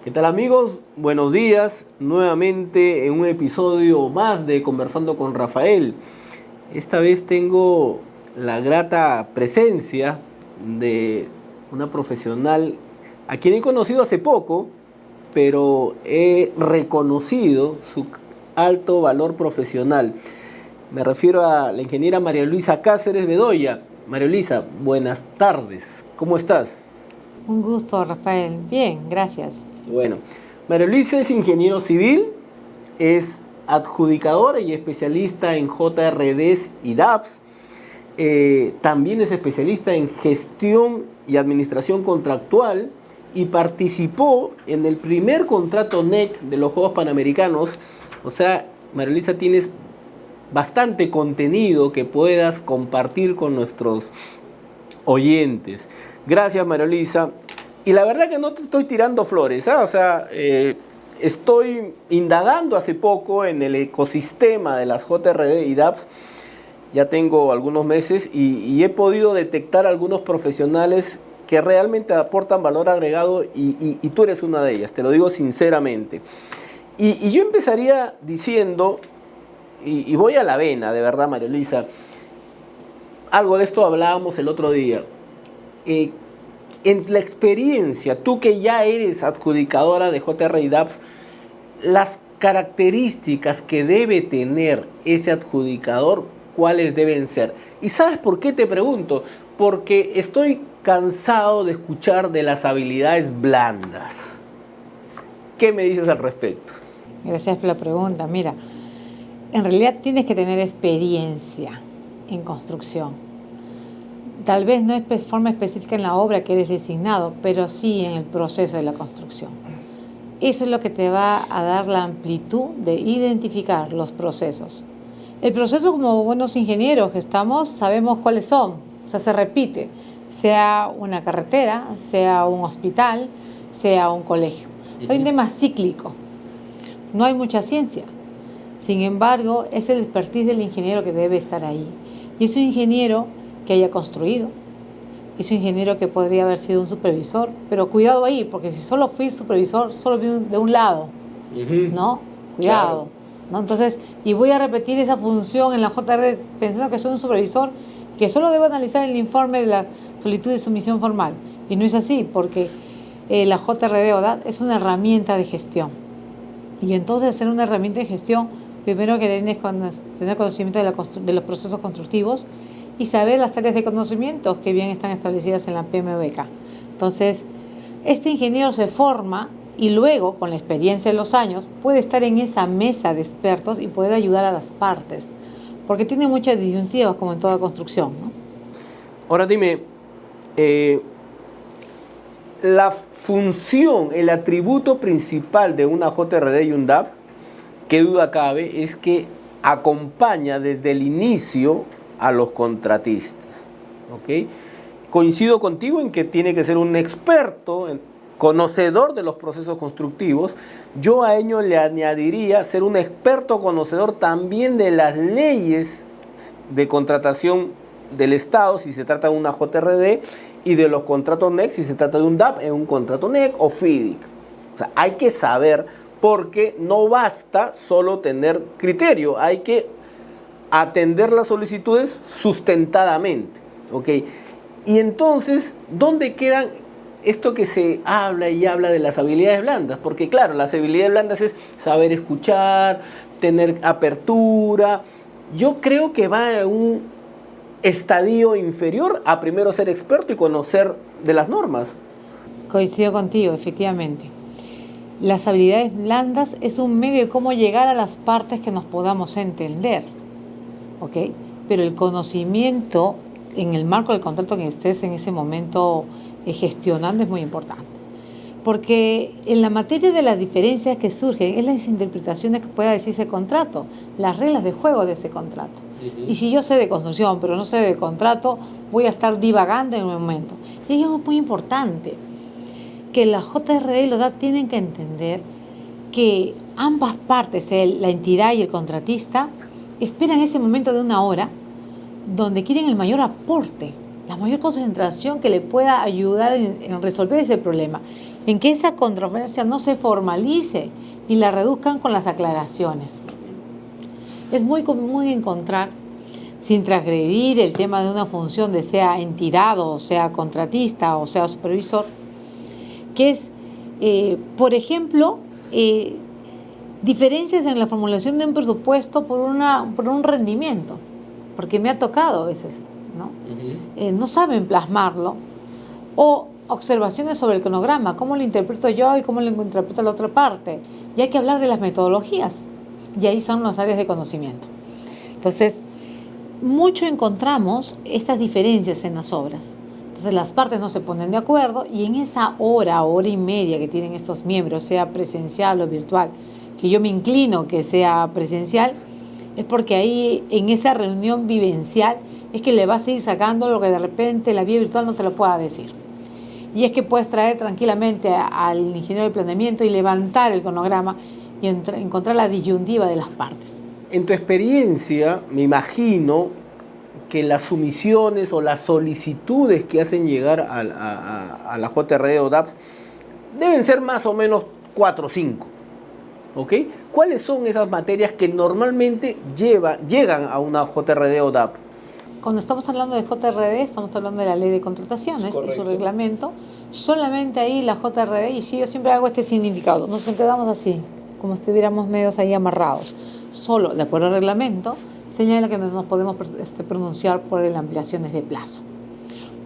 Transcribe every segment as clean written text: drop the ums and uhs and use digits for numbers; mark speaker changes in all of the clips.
Speaker 1: ¿Qué tal amigos? Buenos días, nuevamente en un episodio más de Conversando con Rafael. Esta vez tengo la grata presencia de una profesional a quien he conocido hace poco, pero he reconocido su alto valor profesional. Me refiero a la ingeniera María Luisa Cáceres Bedoya. María Luisa, buenas tardes. ¿Cómo estás?
Speaker 2: Un gusto, Rafael. Bien, gracias.
Speaker 1: Bueno, María Luisa es ingeniero civil, es adjudicadora y especialista en JRDs y DAPs. También es especialista en gestión y administración contractual y participó en el primer contrato NEC de los Juegos Panamericanos. O sea, María Luisa, tienes bastante contenido que puedas compartir con nuestros oyentes. Gracias, María Luisa. Y la verdad que no te estoy tirando flores, ¿eh? O sea, estoy indagando hace poco en el ecosistema de las JRD y DAPS. Ya tengo algunos meses y he podido detectar algunos profesionales que realmente aportan valor agregado y tú eres una de ellas, te lo digo sinceramente. Y yo empezaría diciendo, y voy a la vena, de verdad, María Luisa, algo de esto hablábamos el otro día. En la experiencia, tú que ya eres adjudicadora de JR y DAPS, las características que debe tener ese adjudicador, ¿cuáles deben ser? ¿Y sabes por qué te pregunto? Porque estoy cansado de escuchar de las habilidades blandas. ¿Qué me dices al respecto?
Speaker 2: Gracias por la pregunta. Mira, en realidad tienes que tener experiencia en construcción. Tal vez no es de forma específica en la obra que eres designado, pero sí en el proceso de la construcción. Eso es lo que te va a dar la amplitud de identificar los procesos. El proceso, como buenos ingenieros que estamos, sabemos cuáles son. O sea, se repite, sea una carretera, sea un hospital, sea un colegio. Hay un tema cíclico. No hay mucha ciencia. Sin embargo, es el expertise del ingeniero que debe estar ahí. Y es un ingeniero que haya construido, es un ingeniero que podría haber sido un supervisor, pero cuidado ahí, porque si solo fui supervisor, solo vi de un lado, ¿no? Cuidado, claro. ¿No? Entonces, y voy a repetir esa función en la JR pensando que soy un supervisor que solo debo analizar el informe de la solicitud de sumisión formal, y no es así, porque la JRD o DAT es una herramienta de gestión, y entonces ser una herramienta de gestión, primero que tienes que tener conocimiento de los procesos constructivos y saber las áreas de conocimientos que bien están establecidas en la PMBK. Entonces, este ingeniero se forma y luego, con la experiencia de los años, puede estar en esa mesa de expertos y poder ayudar a las partes, porque tiene muchas disyuntivas, como en toda construcción, ¿no?
Speaker 1: Ahora dime, la función, el atributo principal de una JRD y un DAP, qué duda cabe, es que acompaña desde el inicio a los contratistas, ¿ok? Coincido contigo en que tiene que ser un experto, conocedor de los procesos constructivos. Yo a ello le añadiría ser un experto conocedor también de las leyes de contratación del Estado, si se trata de una JRD, y de los contratos NEC, si se trata de un DAP, en un contrato NEC o FIDIC. O sea, hay que saber, porque no basta solo tener criterio, hay que atender las solicitudes sustentadamente, ¿ok? Y entonces, ¿dónde quedan esto que se habla y habla de las habilidades blandas? Porque claro, las habilidades blandas es saber escuchar, tener apertura. Yo creo que va a un estadio inferior a primero ser experto y conocer de las normas.
Speaker 2: Coincido contigo, efectivamente. Las habilidades blandas es un medio de cómo llegar a las partes que nos podamos entender, ¿ok? Pero el conocimiento en el marco del contrato que estés en ese momento gestionando es muy importante, porque en la materia de las diferencias que surgen es las interpretaciones que pueda decir ese contrato, las reglas de juego de ese contrato. Y si yo sé de construcción pero no sé de contrato, voy a estar divagando en un momento. Y es muy importante que la JRD y los DAT tienen que entender que ambas partes, la entidad y el contratista, esperan ese momento de una hora donde quieren el mayor aporte, la mayor concentración que le pueda ayudar en resolver ese problema. en que esa controversia no se formalice y la reduzcan con las aclaraciones. Es muy común encontrar, sin transgredir el tema de una función de sea entidad o sea contratista o sea supervisor, que es, por ejemplo, diferencias en la formulación de un presupuesto por un rendimiento, porque me ha tocado a veces, ¿no? No saben plasmarlo, o observaciones sobre el cronograma, cómo lo interpreto yo y cómo lo interpreta la otra parte, y hay que hablar de las metodologías, y ahí son las áreas de conocimiento. Entonces, mucho encontramos estas diferencias en las obras. Entonces las partes no se ponen de acuerdo y en esa hora y media que tienen estos miembros, sea presencial o virtual, que yo me inclino que sea presencial, es porque ahí en esa reunión vivencial es que le vas a ir sacando lo que de repente la vía virtual no te lo pueda decir. Y es que puedes traer tranquilamente al ingeniero de planeamiento y levantar el cronograma y encontrar la disyuntiva de las partes.
Speaker 1: En tu experiencia, me imagino que las sumisiones o las solicitudes que hacen llegar a la JRD o DAPS deben ser más o menos 4 o 5. ¿Ok? ¿Cuáles son esas materias que normalmente llegan a una JRD o DAP?
Speaker 2: Cuando estamos hablando de JRD, estamos hablando de la ley de contrataciones y su reglamento. Solamente ahí la JRD, y si yo siempre hago este significado, nos quedamos así, como si estuviéramos medios ahí amarrados. Solo, de acuerdo al reglamento, señala que nos podemos pronunciar por las ampliaciones de plazo.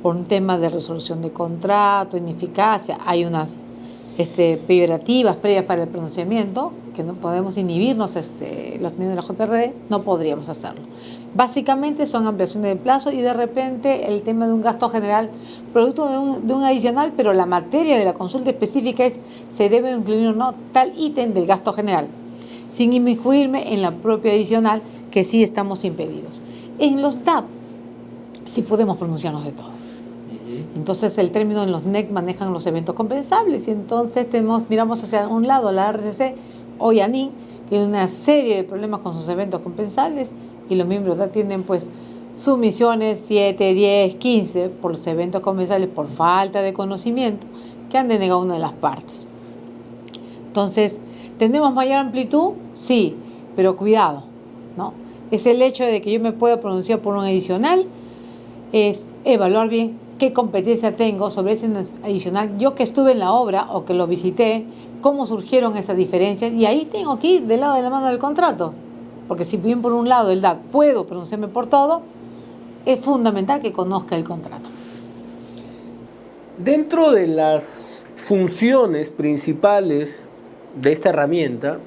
Speaker 2: Por un tema de resolución de contrato, ineficacia, hay unas peyorativas previas para el pronunciamiento, que no podemos inhibirnos los miembros de la JRD, no podríamos hacerlo. Básicamente son ampliaciones de plazo y de repente el tema de un gasto general, producto de un adicional, pero la materia de la consulta específica es se debe incluir o no tal ítem del gasto general, sin inmiscuirme en la propia adicional, que sí estamos impedidos. En los DAP sí podemos pronunciarnos de todo. Entonces el término en los NEC manejan los eventos compensables y entonces miramos hacia un lado, la RCC o IANIN tiene una serie de problemas con sus eventos compensables y los miembros ya tienen pues sumisiones 7, 10, 15 por los eventos compensables por falta de conocimiento que han denegado una de las partes. Entonces, ¿tenemos mayor amplitud? Sí, pero cuidado, ¿no? Es el hecho de que yo me pueda pronunciar por un adicional, es evaluar bien qué competencia tengo sobre ese adicional, yo que estuve en la obra o que lo visité, cómo surgieron esas diferencias, y ahí tengo que ir del lado de la mano del contrato, porque si bien por un lado el DAP puedo pronunciarme por todo, es fundamental que conozca el contrato.
Speaker 1: Dentro de las funciones principales de esta herramienta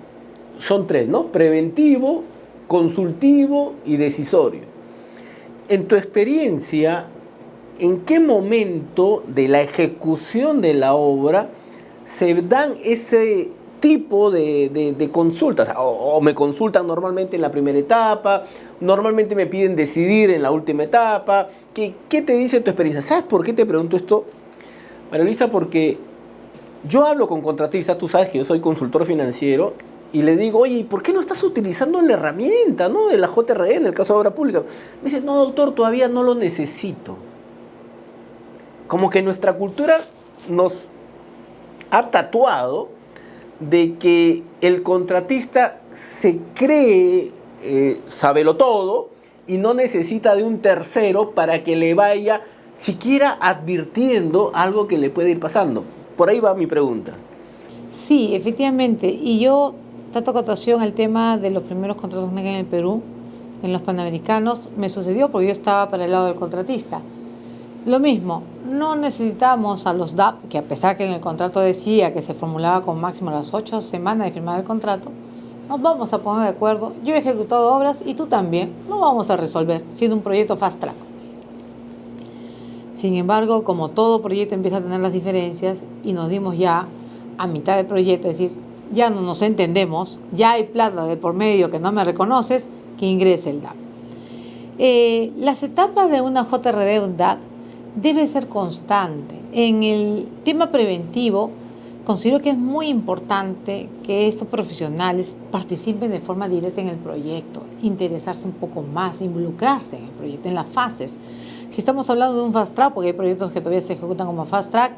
Speaker 1: son 3, ¿no? Preventivo, consultivo y decisorio. En tu experiencia, ¿en qué momento de la ejecución de la obra se dan ese tipo de consultas? O me consultan normalmente en la primera etapa, normalmente me piden decidir en la última etapa. ¿Qué te dice tu experiencia? ¿Sabes por qué te pregunto esto, María Luisa? Porque yo hablo con contratistas, tú sabes que yo soy consultor financiero, y le digo, oye, ¿por qué no estás utilizando la herramienta, ¿no?, de la JRD en el caso de obra pública? Me dice, no, doctor, todavía no lo necesito. Como que nuestra cultura nos ha tatuado de que el contratista se cree sábelo todo y no necesita de un tercero para que le vaya siquiera advirtiendo algo que le puede ir pasando. Por ahí va mi pregunta.
Speaker 2: Sí, efectivamente. Y yo trato acotación al tema de los primeros contratos NEC en el Perú, en los Panamericanos. Me sucedió porque yo estaba para el lado del contratista. Lo mismo, no necesitamos a los DAP, que a pesar que en el contrato decía que se formulaba con máximo las 8 semanas de firmar el contrato, nos vamos a poner de acuerdo. Yo he ejecutado obras y tú también. No vamos a resolver, siendo un proyecto fast track. Sin embargo, como todo proyecto empieza a tener las diferencias y nos dimos ya a mitad del proyecto, es decir, ya no nos entendemos, ya hay plata de por medio que no me reconoces, que ingrese el DAP. Las etapas de una JRD o un DAP debe ser constante. En el tema preventivo, considero que es muy importante que estos profesionales participen de forma directa en el proyecto, interesarse un poco más, involucrarse en el proyecto, en las fases. Si estamos hablando de un fast track, porque hay proyectos que todavía se ejecutan como fast track,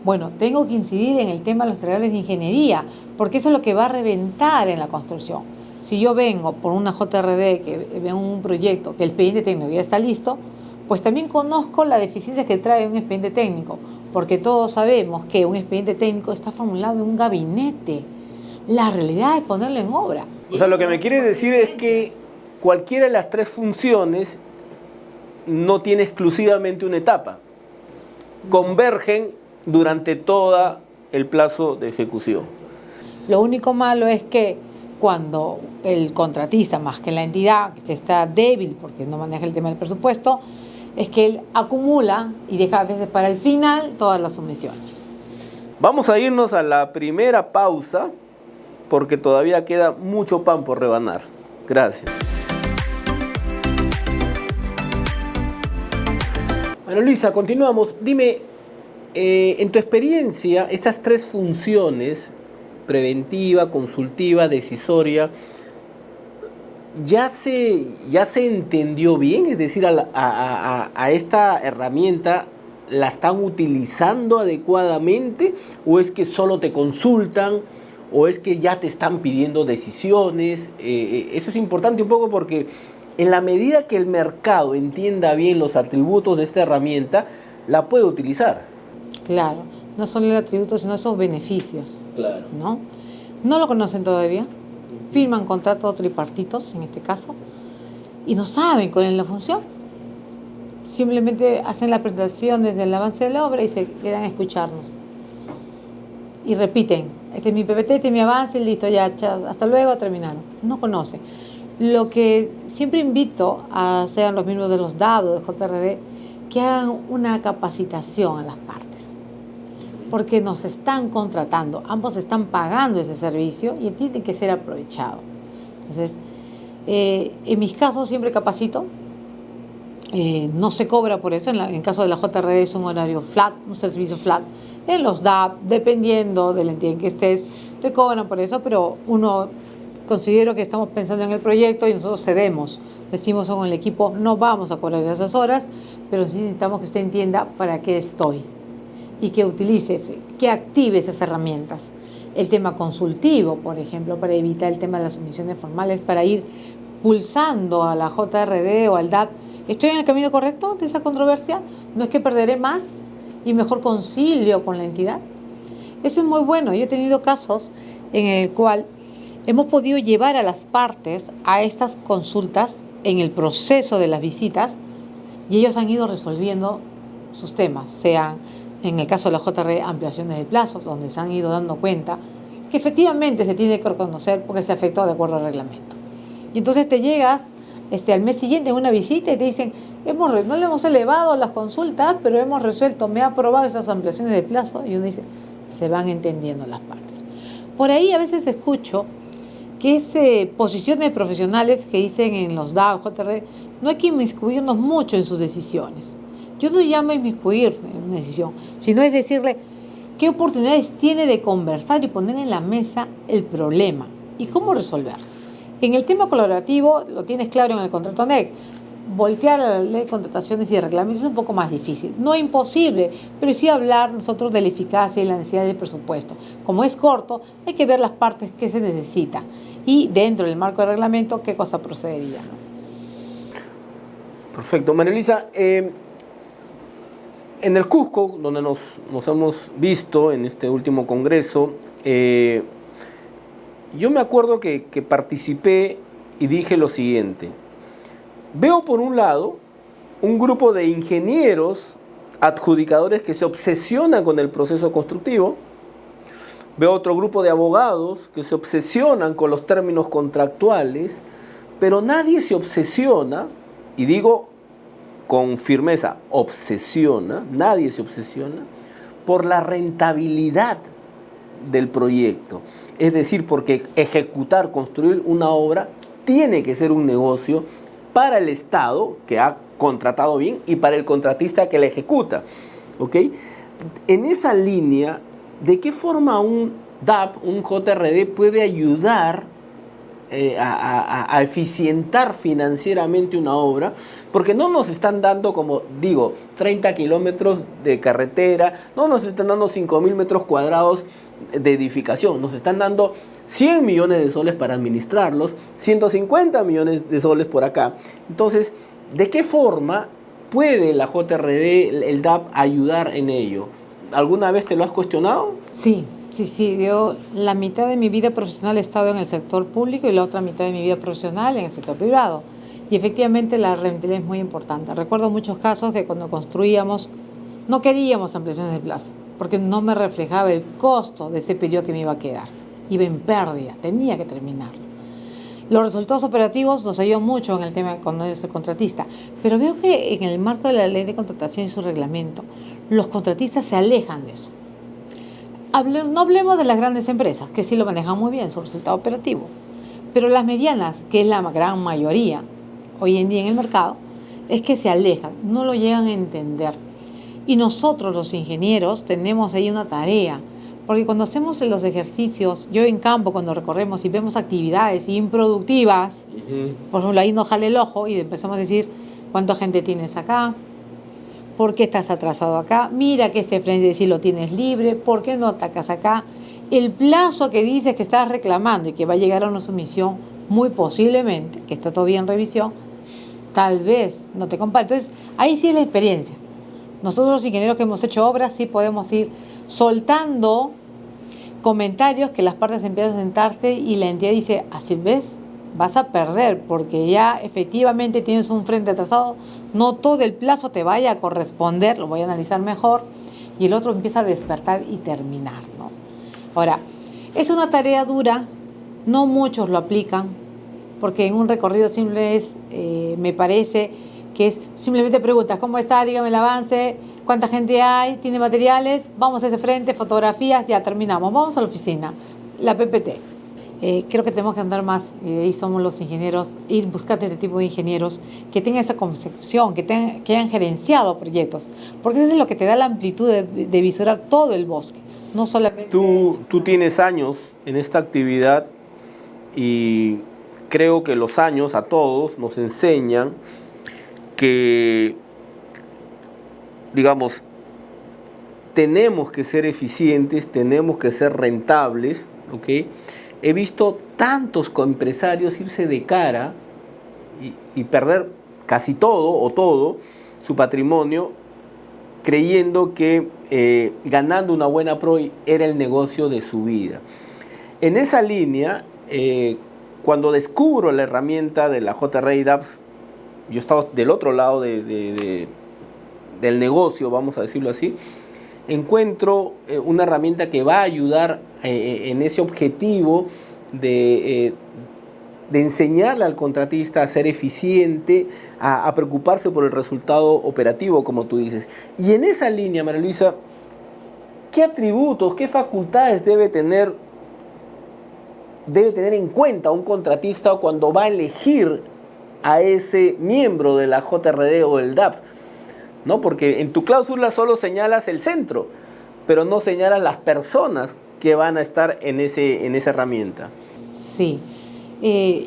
Speaker 2: Bueno, tengo que incidir en el tema de los materiales de ingeniería, porque eso es lo que va a reventar en la construcción. Si yo vengo por una JRD, que veo un proyecto, que el expediente técnico ya está listo, pues también conozco las deficiencias que trae un expediente técnico, porque todos sabemos que un expediente técnico está formulado en un gabinete. La realidad es ponerlo en obra.
Speaker 1: O sea, lo que me quiere decir es que cualquiera de las tres funciones no tiene exclusivamente una etapa. Convergen durante todo el plazo de ejecución.
Speaker 2: Lo único malo es que cuando el contratista, más que la entidad, que está débil porque no maneja el tema del presupuesto, es que él acumula y deja a veces para el final todas las omisiones.
Speaker 1: Vamos a irnos a la primera pausa porque todavía queda mucho pan por rebanar. Gracias. Bueno, Luisa, continuamos. Dime, en tu experiencia, estas tres funciones, preventiva, consultiva, decisoria, ¿ya se entendió bien? Es decir, a esta herramienta, ¿la están utilizando adecuadamente? ¿O es que solo te consultan? ¿O es que ya te están pidiendo decisiones? Eso es importante un poco porque en la medida que el mercado entienda bien los atributos de esta herramienta, la puede utilizar.
Speaker 2: Claro, no solo el atributo, sino esos beneficios.
Speaker 1: Claro.
Speaker 2: No lo conocen todavía, firman contratos tripartitos, en este caso, y no saben cuál es la función. Simplemente hacen la presentación desde el avance de la obra y se quedan a escucharnos. Y repiten, este es mi PPT, este es mi avance, y listo, ya, hasta luego, terminaron. No conocen. Lo que siempre invito a sean los miembros de los DAB o de JRD, que hagan una capacitación a las partes. Porque nos están contratando, ambos están pagando ese servicio y tiene que ser aprovechado. Entonces, en mis casos siempre capacito, no se cobra por eso, en caso de la JRD es un horario flat, un servicio flat. En los DAP, dependiendo de la entidad en que estés, te cobran por eso, pero considero que estamos pensando en el proyecto y nosotros cedemos. Decimos con el equipo, no vamos a cobrar esas horas, pero sí necesitamos que usted entienda para qué estoy y que utilice, que active esas herramientas. El tema consultivo, por ejemplo, para evitar el tema de las omisiones formales, para ir pulsando a la JRD o al DAP. ¿Estoy en el camino correcto de esa controversia? ¿No es que perderé más y mejor concilio con la entidad? Eso es muy bueno. Yo he tenido casos en el cual hemos podido llevar a las partes a estas consultas en el proceso de las visitas y ellos han ido resolviendo sus temas, sean en el caso de la JRD ampliaciones de plazos, donde se han ido dando cuenta que efectivamente se tiene que reconocer porque se afectó de acuerdo al reglamento. Y entonces te llegas al mes siguiente en una visita y te dicen, no le hemos elevado las consultas, pero hemos resuelto, me ha aprobado esas ampliaciones de plazo, y uno dice, se van entendiendo las partes. Por ahí a veces escucho que es posiciones profesionales que dicen en los DAO, JRD, no hay que inmiscuirnos mucho en sus decisiones. Yo no llamo a inmiscuir en una decisión, sino es decirle qué oportunidades tiene de conversar y poner en la mesa el problema y cómo resolverlo. En el tema colaborativo, lo tienes claro en el contrato NEC, voltear a la ley de contrataciones y de reglamentos es un poco más difícil. No imposible, pero sí hablar nosotros de la eficacia y la necesidad del presupuesto. Como es corto, hay que ver las partes que se necesitan y dentro del marco del reglamento qué cosa procedería, ¿no?
Speaker 1: Perfecto. María Luisa, en el Cusco, donde nos hemos visto en este último congreso, yo me acuerdo que participé y dije lo siguiente. Veo por un lado un grupo de ingenieros adjudicadores que se obsesionan con el proceso constructivo. Veo otro grupo de abogados que se obsesionan con los términos contractuales, pero nadie se obsesiona, y digo con firmeza, nadie se obsesiona por la rentabilidad del proyecto. Es decir, porque ejecutar, construir una obra tiene que ser un negocio para el Estado, que ha contratado bien, y para el contratista que la ejecuta. ¿Ok? En esa línea, ¿de qué forma un DAP, un JRD, puede ayudar a eficientar financieramente una obra, porque no nos están dando, como digo, 30 kilómetros de carretera, no nos están dando 5.000 metros cuadrados de edificación, nos están dando 100 millones de soles para administrarlos, 150 millones de soles por acá. Entonces, ¿de qué forma puede la JRD, el DAP, ayudar en ello? ¿Alguna vez te lo has cuestionado?
Speaker 2: Sí. Yo la mitad de mi vida profesional he estado en el sector público y la otra mitad de mi vida profesional en el sector privado. Y efectivamente la rentabilidad es muy importante. Recuerdo muchos casos que cuando construíamos no queríamos ampliaciones de plazo, porque no me reflejaba el costo de ese periodo que me iba a quedar. Iba en pérdida, tenía que terminarlo. Los resultados operativos nos ayudan mucho en el tema cuando yo soy contratista, pero veo que en el marco de la ley de contratación y su reglamento, los contratistas se alejan de eso. No hablemos de las grandes empresas, que sí lo manejan muy bien, su resultado operativo, pero las medianas, que es la gran mayoría hoy en día en el mercado, es que se alejan, no lo llegan a entender. Y nosotros los ingenieros tenemos ahí una tarea, porque cuando hacemos los ejercicios, yo en campo cuando recorremos y vemos actividades improductivas, por ejemplo ahí nos jale el ojo y empezamos a decir cuánta gente tienes acá, ¿por qué estás atrasado acá? Mira que este frente sí lo tienes libre, ¿por qué no atacas acá? El plazo que dices que estás reclamando y que va a llegar a una sumisión, muy posiblemente, que está todavía en revisión, tal vez no te compare. Entonces, ahí sí es la experiencia. Nosotros los ingenieros que hemos hecho obras sí podemos ir soltando comentarios que las partes empiezan a sentarse y la entidad dice, así ves, vas a perder porque ya efectivamente tienes un frente atrasado, no todo el plazo te vaya a corresponder, lo voy a analizar mejor, y el otro empieza a despertar y terminar, ¿no? Ahora, es una tarea dura, no muchos lo aplican, porque en un recorrido simple me parece que es simplemente preguntas, ¿cómo está? Dígame el avance, ¿cuánta gente hay? ¿Tiene materiales? Vamos a ese frente, fotografías, ya terminamos, vamos a la oficina, la PPT. Creo que tenemos que andar más, y ahí somos los ingenieros, ir buscando este tipo de ingenieros que tengan esa concepción, que hayan gerenciado proyectos, porque eso es lo que te da la amplitud de visualizar todo el bosque, no solamente...
Speaker 1: Tú tienes años en esta actividad y creo que los años a todos nos enseñan que, digamos, tenemos que ser eficientes, tenemos que ser rentables, ¿ok? He visto tantos empresarios irse de cara y perder casi todo o todo su patrimonio creyendo que ganando una buena PROI era el negocio de su vida. En esa línea, cuando descubro la herramienta de la JRD DAPS, yo estaba del otro lado del negocio, vamos a decirlo así, encuentro una herramienta que va a ayudar en ese objetivo de enseñarle al contratista a ser eficiente, a preocuparse por el resultado operativo, como tú dices. Y en esa línea, María Luisa, ¿qué atributos, qué facultades debe tener en cuenta un contratista cuando va a elegir a ese miembro de la JRD o el DAP? ¿No? Porque en tu cláusula solo señalas el centro, pero no señalas las personas que van a estar en esa herramienta.
Speaker 2: Sí.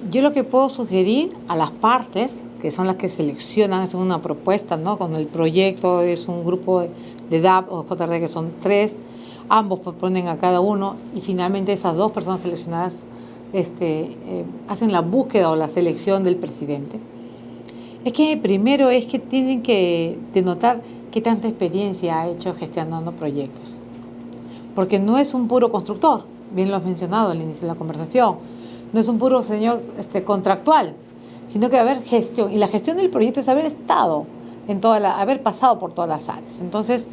Speaker 2: Yo lo que puedo sugerir a las partes, que son las que seleccionan, es una propuesta, ¿no? Cuando el proyecto es un grupo de DAP o JRD que son 3, ambos proponen a cada uno y finalmente esas 2 personas seleccionadas hacen la búsqueda o la selección del presidente. Es que primero es que tienen que denotar qué tanta experiencia ha hecho gestionando proyectos. Porque no es un puro constructor, bien lo has mencionado al inicio de la conversación, no es un puro señor contractual, sino que va a haber gestión. Y la gestión del proyecto es haber estado haber pasado por todas las áreas. Entonces,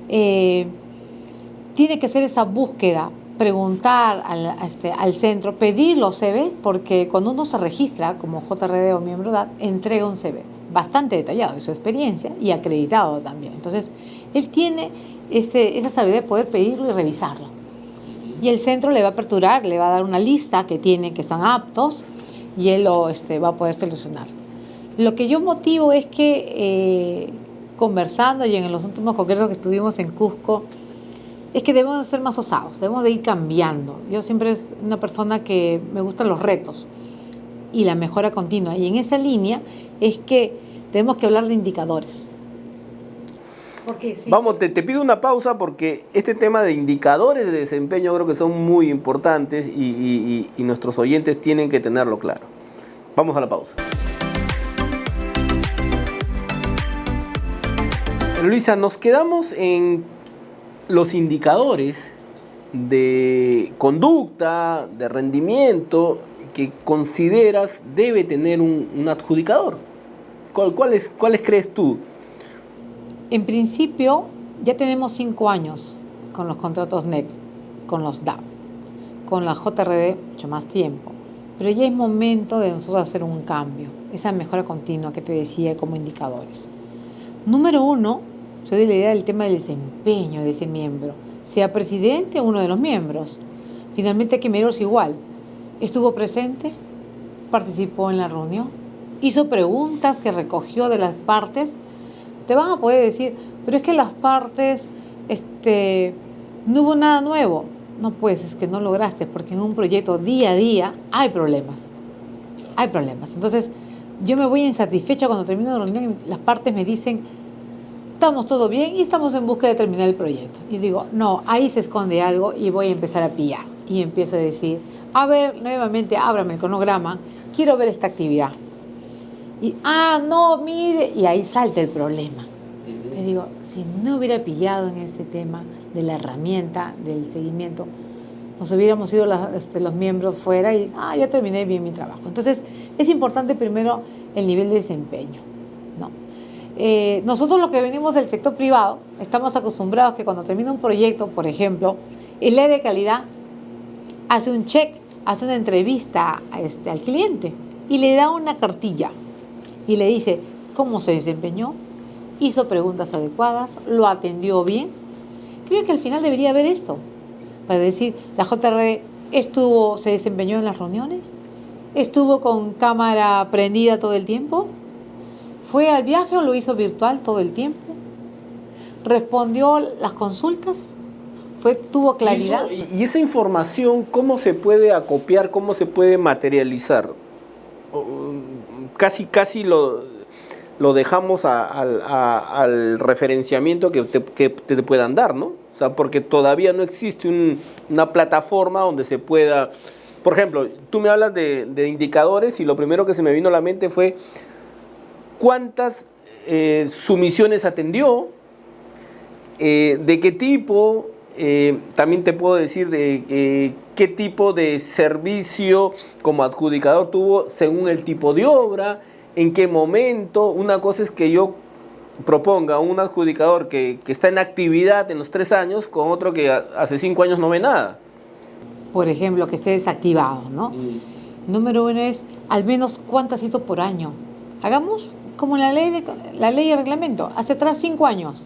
Speaker 2: tiene que ser esa búsqueda, preguntar al centro, pedir los CV, porque cuando uno se registra como JRD o miembro DAP, entrega un CV bastante detallado de su experiencia y acreditado también. Entonces, él tiene esa habilidad de poder pedirlo y revisarlo. Y el centro le va a aperturar, le va a dar una lista que están aptos y él va a poder seleccionar. Lo que yo motivo es que conversando y en los últimos congresos que estuvimos en Cusco, es que debemos de ser más osados, debemos de ir cambiando. Yo siempre soy una persona que me gustan los retos. y la mejora continua. Y en esa línea es que tenemos que hablar de indicadores. Porque sí,
Speaker 1: Vamos, te pido una pausa porque este tema de indicadores de desempeño creo que son muy importantes y nuestros oyentes tienen que tenerlo claro. Vamos a la pausa. Luisa, nos quedamos en los indicadores de conducta, de rendimiento que consideras debe tener un adjudicador. ¿Cuáles crees tú?
Speaker 2: En principio, ya tenemos 5 años con los contratos NEC, con los DAP, con la JRD mucho más tiempo. Pero ya es momento de nosotros hacer un cambio, esa mejora continua que te decía como indicadores. Número 1, se da la idea del tema del desempeño de ese miembro, sea presidente o uno de los miembros. Finalmente hay que medirlos igual. ¿Estuvo presente? ¿Participó en la reunión? ¿Hizo preguntas que recogió de las partes? Te van a poder decir, pero es que las partes, no hubo nada nuevo. No, pues es que no lograste, porque en un proyecto día a día hay problemas. Hay problemas. Entonces, yo me voy insatisfecha cuando termino la reunión y las partes me dicen, estamos todo bien y estamos en busca de terminar el proyecto. Y digo, no, ahí se esconde algo y voy a empezar a pillar. Y empiezo a decir, a ver, nuevamente, ábrame el cronograma, quiero ver esta actividad. Y, no, mire, y ahí salta el problema. Te digo, si no hubiera pillado en ese tema de la herramienta, del seguimiento, nos hubiéramos ido los miembros fuera y, ya terminé bien mi trabajo. Entonces, es importante primero el nivel de desempeño, ¿no? Nosotros lo que venimos del sector privado, estamos acostumbrados que cuando termina un proyecto, por ejemplo, el área de calidad hace un check, hace una entrevista al cliente y le da una cartilla y le dice cómo se desempeñó, hizo preguntas adecuadas, lo atendió bien. Creo que al final debería haber esto, para decir, la JRD se desempeñó en las reuniones, estuvo con cámara prendida todo el tiempo, fue al viaje o lo hizo virtual todo el tiempo, respondió las consultas, tuvo claridad.
Speaker 1: Y esa información, ¿cómo se puede acopiar, cómo se puede materializar? Casi lo dejamos al referenciamiento que te puedan dar, ¿no? O sea, porque todavía no existe una plataforma donde se pueda... Por ejemplo, tú me hablas de indicadores y lo primero que se me vino a la mente fue cuántas sumisiones atendió, de qué tipo, también te puedo decir de qué tipo de servicio como adjudicador tuvo según el tipo de obra, en qué momento. Una cosa es que yo proponga un adjudicador que está en actividad en los 3 años con otro que hace 5 años no ve nada.
Speaker 2: Por ejemplo, que esté desactivado, ¿no? Número 1 es al menos cuántas hizo por año. Hagamos como la ley de reglamento, hace atrás 5 años.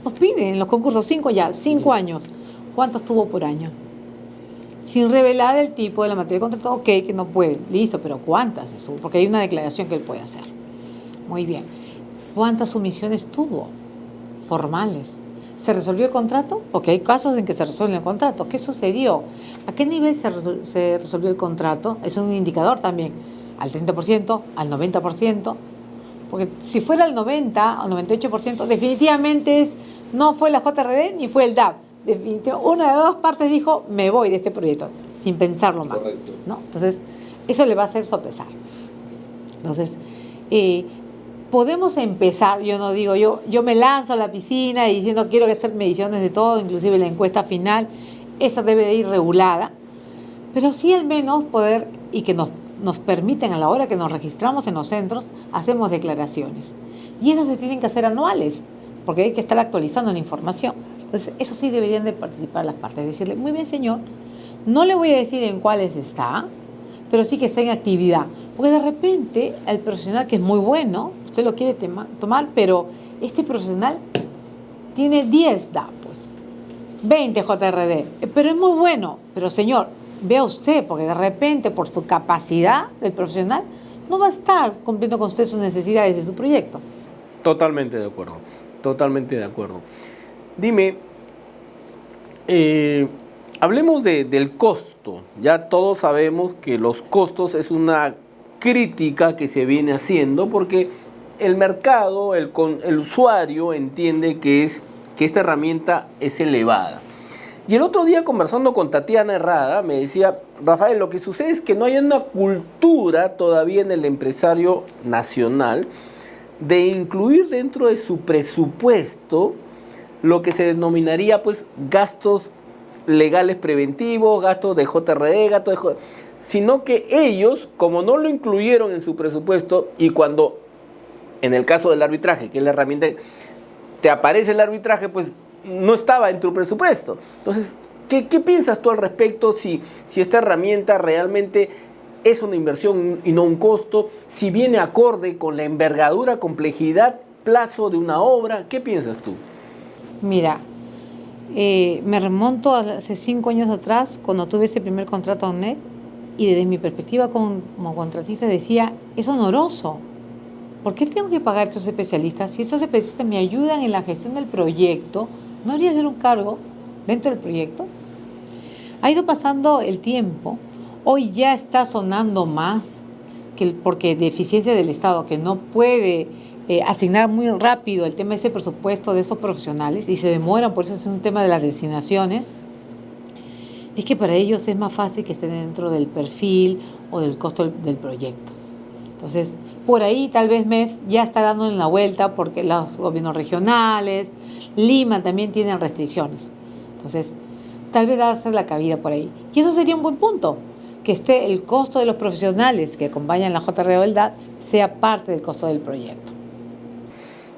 Speaker 2: Nos piden en los concursos 5 años. ¿Cuántos tuvo por año? Sin revelar el tipo de la materia de contrato, ok, que no puede, listo, pero ¿cuántas estuvo? Porque hay una declaración que él puede hacer. Muy bien. ¿Cuántas sumisiones tuvo? Formales. ¿Se resolvió el contrato? Porque hay casos en que se resuelve el contrato. ¿Qué sucedió? ¿A qué nivel se resolvió el contrato? Es un indicador también. ¿Al 30%? ¿Al 90%? Porque si fuera al 90 o 98%, definitivamente no fue la JRD ni fue el DAP. Definitivamente, una de las dos partes dijo, me voy de este proyecto, sin pensarlo más.
Speaker 1: Correcto.
Speaker 2: ¿No? Entonces, eso le va a hacer sopesar. Entonces, podemos empezar, yo no digo, yo me lanzo a la piscina diciendo quiero hacer mediciones de todo, inclusive la encuesta final, esa debe de ir regulada, pero sí al menos poder, y que nos permiten a la hora que nos registramos en los centros, hacemos declaraciones. Y esas se tienen que hacer anuales, porque hay que estar actualizando la información. Entonces, eso sí deberían de participar las partes, decirle, muy bien señor, no le voy a decir en cuáles está, pero sí que está en actividad. Porque de repente el profesional que es muy bueno, usted lo quiere tomar, pero este profesional tiene 10 DAPOS, 20 JRD, pero es muy bueno. Pero señor, vea usted, porque de repente por su capacidad del profesional no va a estar cumpliendo con usted sus necesidades de su proyecto.
Speaker 1: Totalmente de acuerdo, totalmente de acuerdo. Dime, hablemos del costo. Ya todos sabemos que los costos es una crítica que se viene haciendo, porque el mercado, el usuario entiende que esta herramienta es elevada. Y el otro día, conversando con Tatiana Herrada, me decía: Rafael, lo que sucede es que no hay una cultura todavía en el empresario nacional de incluir dentro de su presupuesto lo que se denominaría pues gastos legales preventivos, gastos de JRD, sino que ellos, como no lo incluyeron en su presupuesto, y cuando, en el caso del arbitraje, que es la herramienta, te aparece el arbitraje, pues no estaba en tu presupuesto. Entonces, ¿qué piensas tú al respecto? Si esta herramienta realmente es una inversión y no un costo, si viene acorde con la envergadura, complejidad, plazo de una obra, ¿qué piensas tú?
Speaker 2: Mira, me remonto a hace 5 años atrás, cuando tuve ese primer contrato en NET, y desde mi perspectiva como contratista decía: es honoroso. ¿Por qué tengo que pagar a estos especialistas? Si estos especialistas me ayudan en la gestión del proyecto, ¿no debería ser un cargo dentro del proyecto? Ha ido pasando el tiempo, hoy ya está sonando más, porque de eficiencia del Estado, que no puede asignar muy rápido el tema de ese presupuesto de esos profesionales, y se demoran, por eso es un tema de las designaciones, es que para ellos es más fácil que estén dentro del perfil o del costo del proyecto. Entonces, por ahí tal vez MEF ya está dando en la vuelta, porque los gobiernos regionales, Lima también tienen restricciones. Entonces, tal vez darse la cabida por ahí. Y eso sería un buen punto, que esté el costo de los profesionales que acompañan la JRD o el DAT sea parte del costo del proyecto.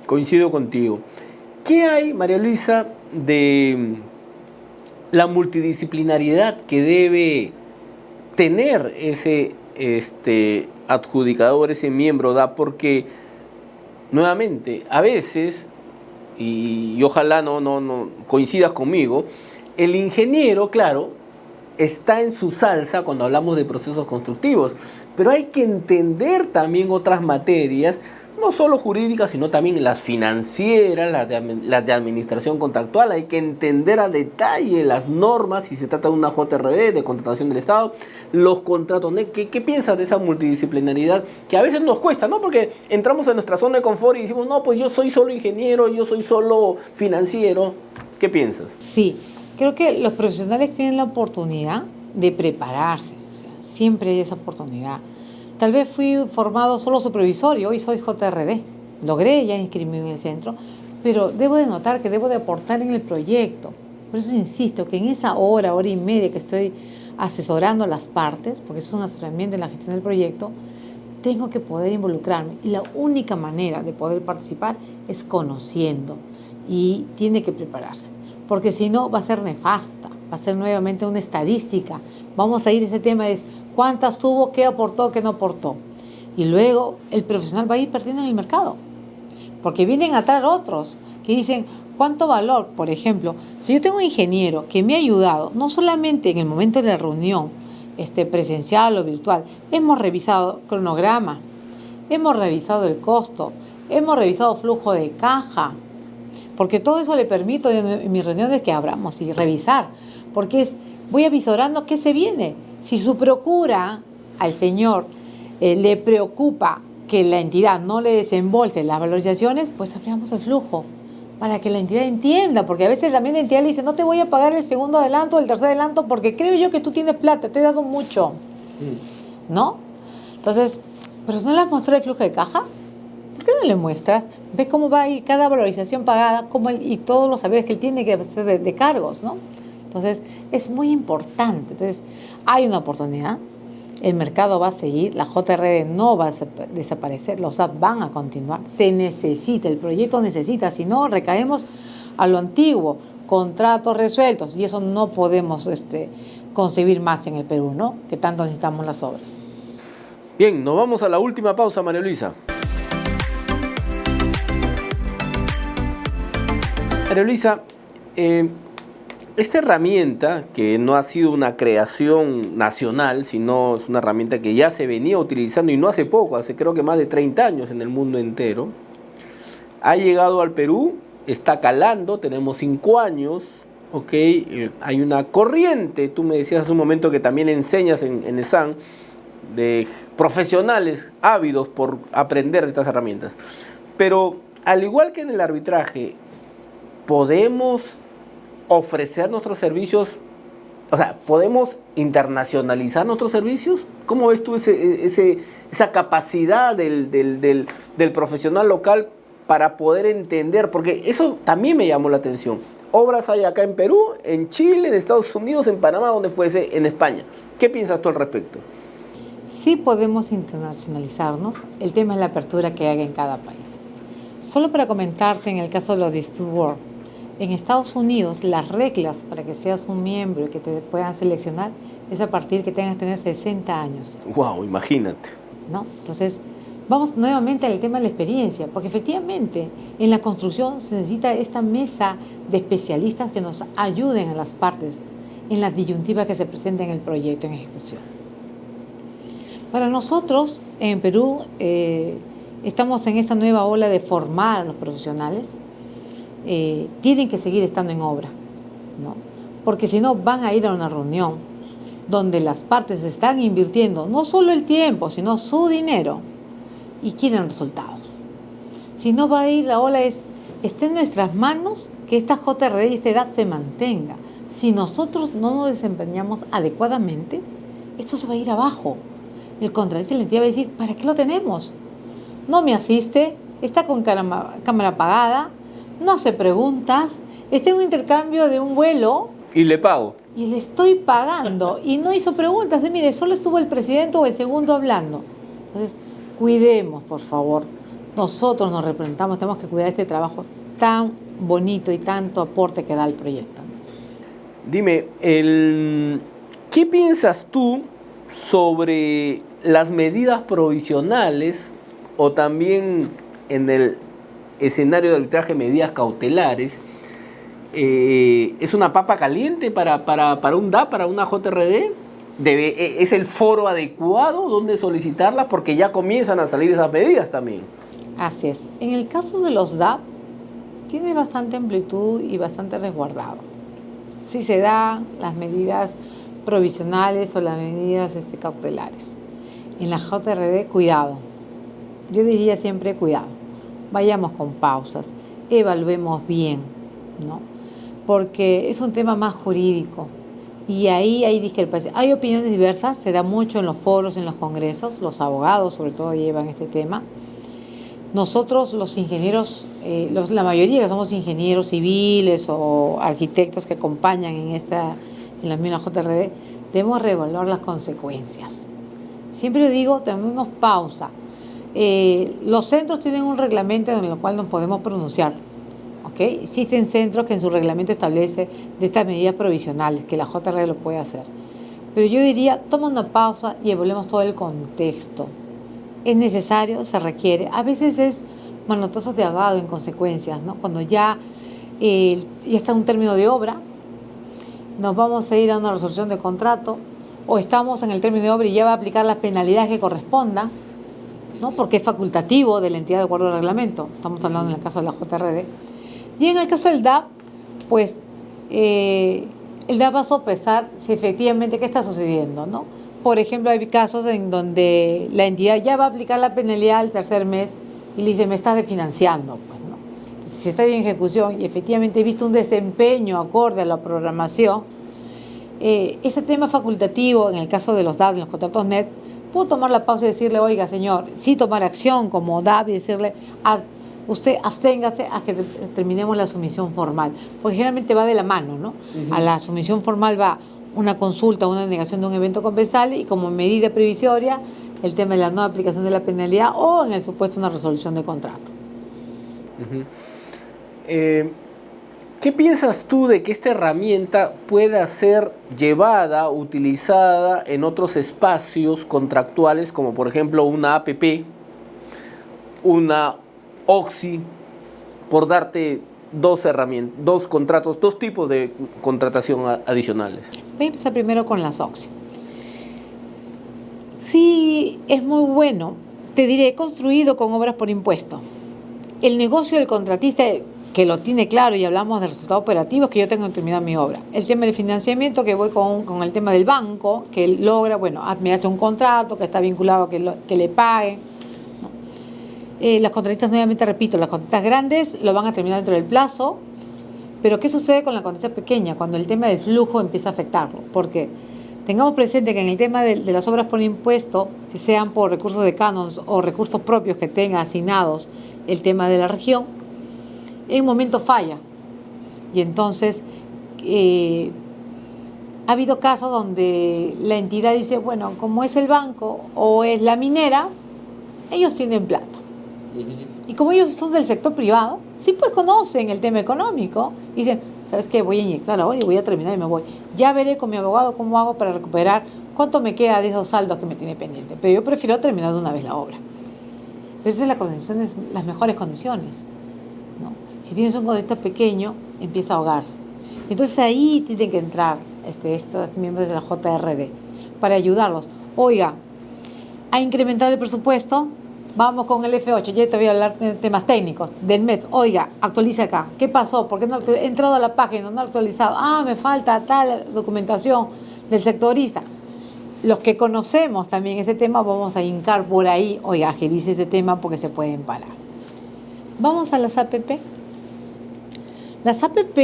Speaker 1: Coincido contigo. ¿Qué hay, María Luisa, de la multidisciplinariedad que debe tener ese adjudicador, ese miembro DAP? Porque, nuevamente, a veces, y ojalá no coincidas conmigo, el ingeniero, claro, está en su salsa cuando hablamos de procesos constructivos, pero hay que entender también otras materias, no solo jurídicas, sino también las financieras, las de administración contractual. Hay que entender a detalle las normas, si se trata de una JRD, de contratación del Estado, los contratos. ¿Qué piensas de esa multidisciplinaridad que a veces nos cuesta, ¿no? Porque entramos en nuestra zona de confort y decimos: no, pues yo soy solo ingeniero, yo soy solo financiero. ¿Qué piensas?
Speaker 2: Sí, creo que los profesionales tienen la oportunidad de prepararse. O sea, siempre hay esa oportunidad. Tal vez fui formado solo supervisor y hoy soy JRD. Logré ya inscribirme en el centro, pero debo de notar que debo de aportar en el proyecto. Por eso insisto que en esa hora y media que estoy asesorando a las partes, porque eso es un asesoramiento en la gestión del proyecto, tengo que poder involucrarme. Y la única manera de poder participar es conociendo, y tiene que prepararse, porque si no va a ser nefasta, va a ser nuevamente una estadística. Vamos a ir a ese tema de cuántas tuvo, qué aportó, qué no aportó. Y luego el profesional va a ir perdiendo en el mercado, porque vienen a traer otros que dicen cuánto valor. Por ejemplo, si yo tengo un ingeniero que me ha ayudado, no solamente en el momento de la reunión presencial o virtual, hemos revisado cronograma, hemos revisado el costo, hemos revisado flujo de caja, porque todo eso le permito en mis reuniones que abramos y revisar, porque voy avisorando qué se viene. Si su procura al señor le preocupa que la entidad no le desembolse las valorizaciones, pues abramos el flujo para que la entidad entienda, porque a veces también la entidad le dice: no te voy a pagar el segundo adelanto o el tercer adelanto porque creo yo que tú tienes plata, te he dado mucho, ¿no? Entonces, ¿pero no le mostró el flujo de caja? ¿Por qué no le muestras? Ves cómo va ahí cada valorización pagada, y todos los saberes que él tiene que hacer de cargos, ¿no? Entonces, es muy importante. Entonces, hay una oportunidad, el mercado va a seguir, la JRD no va a desaparecer, los DAP van a continuar, se necesita, el proyecto necesita, si no recaemos a lo antiguo, contratos resueltos, y eso no podemos concebir más en el Perú, ¿no? Que tanto necesitamos las obras.
Speaker 1: Bien, nos vamos a la última pausa, María Luisa. María Luisa, esta herramienta, que no ha sido una creación nacional, sino es una herramienta que ya se venía utilizando, y no hace poco, hace creo que más de 30 años en el mundo entero, ha llegado al Perú, está calando, tenemos 5 años, ¿ok? Hay una corriente, tú me decías hace un momento que también enseñas en ESAN, de profesionales ávidos por aprender de estas herramientas. Pero al igual que en el arbitraje, podemos ofrecer nuestros servicios, o sea, podemos internacionalizar nuestros servicios. ¿Cómo ves tú esa capacidad del profesional local para poder entender? Porque eso también me llamó la atención. Obras hay acá en Perú, en Chile, en Estados Unidos, en Panamá, donde fuese, en España. ¿Qué piensas tú al respecto?
Speaker 2: Sí podemos internacionalizarnos, el tema es la apertura que haga en cada país. Solo para comentarte, en el caso de los Dispute Board, en Estados Unidos las reglas para que seas un miembro y que te puedan seleccionar es a partir que tengas que tener 60 años.
Speaker 1: ¡Wow! Imagínate.
Speaker 2: ¿No? Entonces, vamos nuevamente al tema de la experiencia, porque efectivamente en la construcción se necesita esta mesa de especialistas que nos ayuden a las partes en las disyuntivas que se presenten en el proyecto en ejecución. Para nosotros, en Perú, estamos en esta nueva ola de formar a los profesionales. Tienen que seguir estando en obra, ¿no? Porque si no van a ir a una reunión donde las partes están invirtiendo no solo el tiempo, sino su dinero y quieren resultados. Si no va a ir, la ola está en nuestras manos que esta JRD y esta edad se mantenga. Si nosotros no nos desempeñamos adecuadamente, esto se va a ir abajo. El contratista de la entidad va a decir, ¿para qué lo tenemos? No me asiste, está con cámara apagada, no hace preguntas, está en un intercambio de un vuelo.
Speaker 1: Y le pago.
Speaker 2: Y le estoy pagando. Y no hizo preguntas. Mire, solo estuvo el presidente o el segundo hablando. Entonces, cuidemos, por favor. Nosotros nos representamos, tenemos que cuidar este trabajo tan bonito y tanto aporte que da el proyecto.
Speaker 1: Dime, ¿qué piensas tú sobre las medidas provisionales o también en el escenario de arbitraje medidas cautelares? ¿Es una papa caliente para un DAP, para una JRD? ¿Es el foro adecuado donde solicitarlas? Porque ya comienzan a salir esas medidas también.
Speaker 2: Así es. En el caso de los DAP, tiene bastante amplitud y bastante resguardados. Si se dan las medidas provisionales o las medidas cautelares. En la JRD, cuidado. Yo diría siempre cuidado. Vayamos con pausas, evaluemos bien, ¿no? Porque es un tema más jurídico y ahí hay discrepancias. Hay opiniones diversas, se da mucho en los foros, en los congresos, los abogados sobre todo llevan este tema. Nosotros los ingenieros, la mayoría que somos ingenieros civiles o arquitectos que acompañan en la misma JRD, debemos reevaluar las consecuencias. Siempre digo, tomemos pausa. Los centros tienen un reglamento en el cual nos podemos pronunciar. ¿Okay? Existen centros que en su reglamento establece de estas medidas provisionales, que la JRD lo puede hacer. Pero yo diría, toma una pausa y evaluemos todo el contexto. Es necesario, se requiere. A veces es manotazos de ahogado en consecuencias, ¿no? Cuando ya está un término de obra, nos vamos a ir a una resolución de contrato, o estamos en el término de obra y ya va a aplicar las penalidades que correspondan, ¿no? Porque es facultativo de la entidad de acuerdo al reglamento. Estamos hablando en el caso de la JRD. Y en el caso del DAP, pues el DAP va a sopesar si efectivamente qué está sucediendo, ¿no? Por ejemplo, hay casos en donde la entidad ya va a aplicar la penalidad al tercer mes y le dice, me estás desfinanciando, pues, ¿no? Entonces, si está en ejecución y efectivamente he visto un desempeño acorde a la programación, ese tema facultativo, en el caso de los DAP, en los contratos NET, puedo tomar la pausa y decirle, oiga, señor, sí tomar acción como DAP y decirle, usted absténgase a que terminemos la sumisión formal, porque generalmente va de la mano, ¿no? A la sumisión formal va una consulta, una negación de un evento compensable y como medida previsoria el tema de la no aplicación de la penalidad o en el supuesto una resolución de contrato.
Speaker 1: ¿Qué piensas tú de que esta herramienta pueda ser llevada, utilizada en otros espacios contractuales, como por ejemplo una APP, una OXI, por darte dos contratos, dos tipos de contratación adicionales?
Speaker 2: Voy a empezar primero con las OXI. Sí, es muy bueno. Te diré, he construido con obras por impuesto. El negocio del contratista que lo tiene claro y hablamos de resultados operativos, que yo tengo terminado mi obra. El tema del financiamiento, que voy con el tema del banco, que él logra, bueno, me hace un contrato que está vinculado a que le paguen, ¿no? Las contratistas, nuevamente repito, las contratistas grandes lo van a terminar dentro del plazo, pero ¿qué sucede con la contratista pequeña? Cuando el tema del flujo empieza a afectarlo, porque tengamos presente que en el tema de las obras por impuesto, que sean por recursos de canons o recursos propios que tenga asignados el tema de la región, en un momento falla. Y entonces ha habido casos donde la entidad dice, bueno, como es el banco o es la minera, ellos tienen plata. Y como ellos son del sector privado, sí pues conocen el tema económico, y dicen, ¿sabes qué? Voy a inyectar ahora y voy a terminar y me voy. Ya veré con mi abogado cómo hago para recuperar cuánto me queda de esos saldos que me tiene pendiente. Pero yo prefiero terminar de una vez la obra. Pero esas son las mejores condiciones, ¿no? Si tienes un contratista pequeño, empieza a ahogarse. Entonces ahí tienen que entrar estos miembros de la JRD para ayudarlos. Oiga, ha incrementado el presupuesto, vamos con el F8, ya te voy a hablar de temas técnicos del mes. Oiga, actualiza acá. ¿Qué pasó? ¿Por qué no he entrado a la página, no he actualizado? Ah, me falta tal documentación del sectorista. Los que conocemos también ese tema vamos a hincar por ahí, oiga, agilice ese tema porque se pueden parar. Vamos a las APP. Las APP,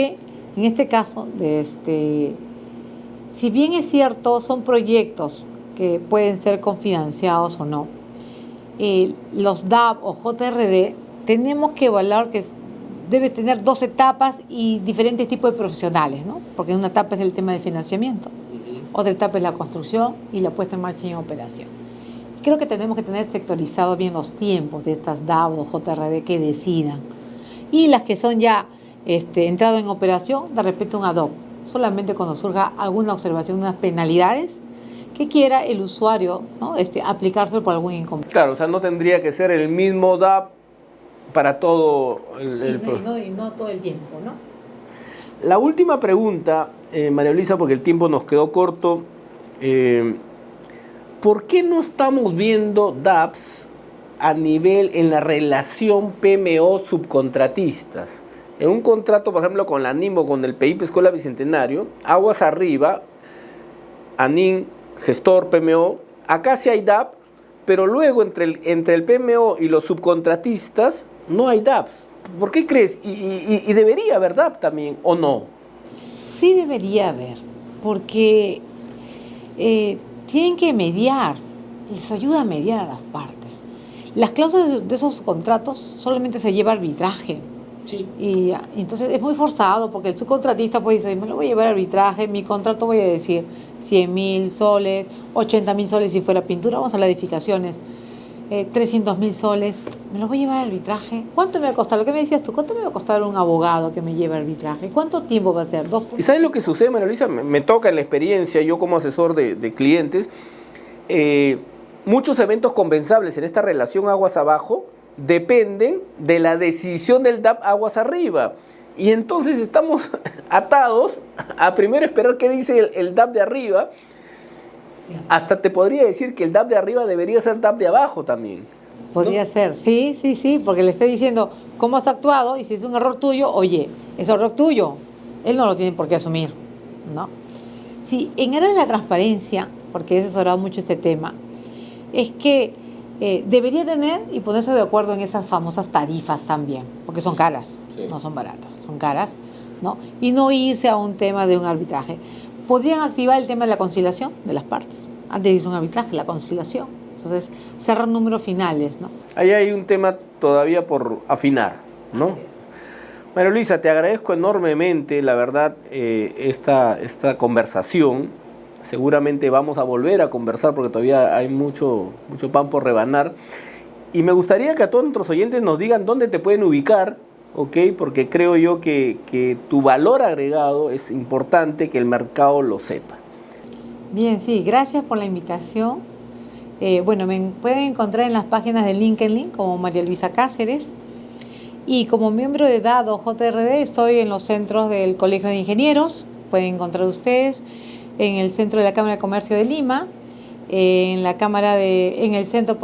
Speaker 2: en este caso, si bien es cierto, son proyectos que pueden ser confinanciados o no, los DAP o JRD tenemos que evaluar que debe tener 2 etapas y diferentes tipos de profesionales, ¿no? Porque una etapa es el tema de financiamiento, otra etapa es la construcción y la puesta en marcha y en operación. Creo que tenemos que tener sectorizados bien los tiempos de estas DAP o JRD que decidan. Y las que son ya entrado en operación, de repente un ad hoc, solamente cuando surja alguna observación, unas penalidades que quiera el usuario, ¿no? Aplicárselo por algún inconveniente.
Speaker 1: Claro, o sea, no tendría que ser el mismo DAP para todo
Speaker 2: y no todo el tiempo, ¿no?
Speaker 1: La última pregunta, María Luisa, porque el tiempo nos quedó corto. ¿Por qué no estamos viendo DAPs a nivel en la relación PMO-subcontratistas? En un contrato, por ejemplo, con la ANIM o con el PIP Escuela Bicentenario, aguas arriba, ANIM, gestor, PMO, acá sí hay DAP, pero luego entre el PMO y los subcontratistas no hay DAPs. ¿Por qué crees? Y debería haber DAP también, ¿o no?
Speaker 2: Sí debería haber, porque tienen que mediar, les ayuda a mediar a las partes. Las cláusulas de esos contratos solamente se lleva arbitraje.
Speaker 1: Sí.
Speaker 2: Y entonces es muy forzado, porque el subcontratista puede decir, me lo voy a llevar a arbitraje, mi contrato voy a decir 100.000 soles, 80.000 soles si fuera pintura, vamos a las edificaciones, 300.000 soles, me lo voy a llevar a arbitraje. ¿Cuánto me va a costar? Lo que me decías tú, ¿cuánto me va a costar un abogado que me lleve a arbitraje? ¿Cuánto tiempo va a ser?
Speaker 1: ¿Y sabes lo que sucede, María Luisa? Me toca en la experiencia, yo como asesor de clientes, muchos eventos compensables en esta relación aguas abajo dependen de la decisión del DAP aguas arriba. Y entonces estamos atados a primero esperar qué dice el DAP de arriba. Sí. Hasta te podría decir que el DAP de arriba debería ser DAP de abajo también.
Speaker 2: Podría ser, sí, porque le estoy diciendo cómo has actuado y si es un error tuyo, oye, es error tuyo. Él no lo tiene por qué asumir, ¿no? Sí, en aras de la transparencia, porque he asesorado mucho este tema, es que debería tener y ponerse de acuerdo en esas famosas tarifas también, porque son caras, sí. No son baratas, son caras, ¿no? Y no irse a un tema de un arbitraje. Podrían activar el tema de la conciliación de las partes. Antes hizo un arbitraje, la conciliación. Entonces, cerrar números finales, ¿no?
Speaker 1: Ahí hay un tema todavía por afinar, ¿no? María Luisa, te agradezco enormemente, la verdad, esta conversación. Seguramente vamos a volver a conversar porque todavía hay mucho pan por rebanar. Y me gustaría que a todos nuestros oyentes nos digan dónde te pueden ubicar, ¿ok? Porque creo yo que tu valor agregado es importante que el mercado lo sepa.
Speaker 2: Bien, sí, gracias por la invitación. Bueno, me pueden encontrar en las páginas de LinkedIn como María Luisa Cáceres. Y como miembro de DADO JRD estoy en los centros del Colegio de Ingenieros. Pueden encontrar ustedes en el centro de la Cámara de Comercio de Lima, en el centro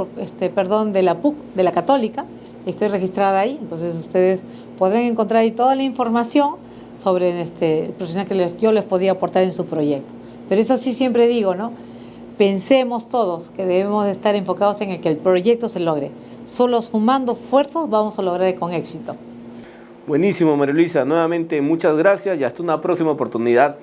Speaker 2: de la PUC, de la Católica. Estoy registrada ahí, entonces ustedes Podrán encontrar ahí toda la información sobre el profesional que yo les podía aportar en su proyecto. Pero eso sí siempre digo, ¿no? Pensemos todos que debemos de estar enfocados en el que el proyecto se logre. Solo sumando esfuerzos vamos a lograr con éxito.
Speaker 1: Buenísimo, María Luisa. Nuevamente, muchas gracias y hasta una próxima oportunidad.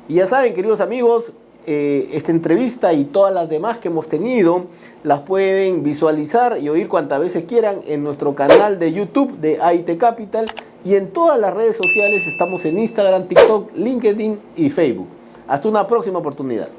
Speaker 1: Y ya saben, queridos amigos, esta entrevista y todas las demás que hemos tenido las pueden visualizar y oír cuantas veces quieran en nuestro canal de YouTube de AIT Capital, y en todas las redes sociales estamos en Instagram, TikTok, LinkedIn y Facebook. Hasta una próxima oportunidad.